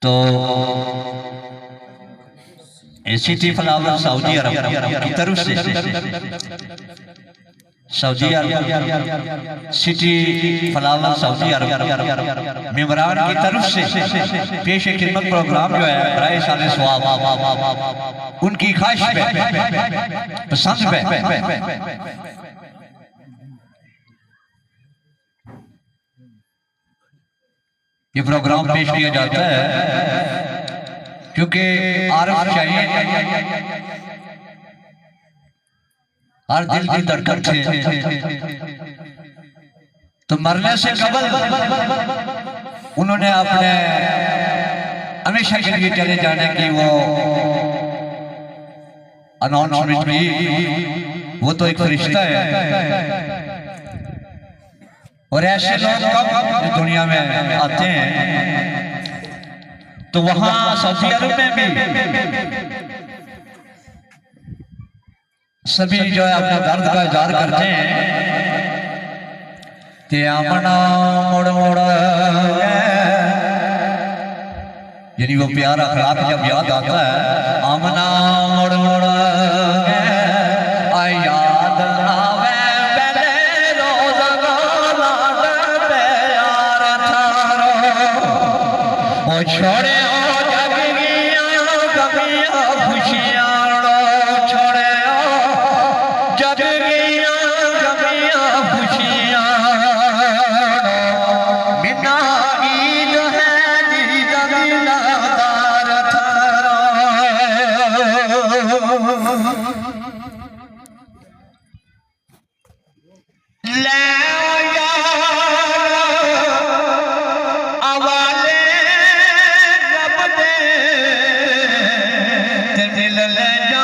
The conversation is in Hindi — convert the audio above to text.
तो सिटी फ्लावर सऊदी अरब की तरफ से सऊदी अरब सिटी फ्लावर सऊदी अरब मेमरान की तरफ से पेश खिदमत प्रोग्राम जो है बराए साले सवाब उनकी ख्वाहिश पे पसंद पे ये प्रोग्राम पेश किया जाता है क्योंकि आरफ चाहिए हर दिल की धड़कन थे। तो मरने से कबल उन्होंने अपने हमेशा के लिए चले जाने की वो अनाउंसमेंट की। वो तो एक फरिश्ता है और ऐसे लोग कब दुनिया में आते हैं। तो वहां सऊदी अरब में भी सभी जो है अपना दर्द का इजहार करते हैं कि आमना मुड़ मुड़, यानी वो प्यार अखलाक जब याद आता है, आमना मुड़ मुड़ याद आवे पहले रोज लाड प्यार थारो ओ छोड़े मिल ले जा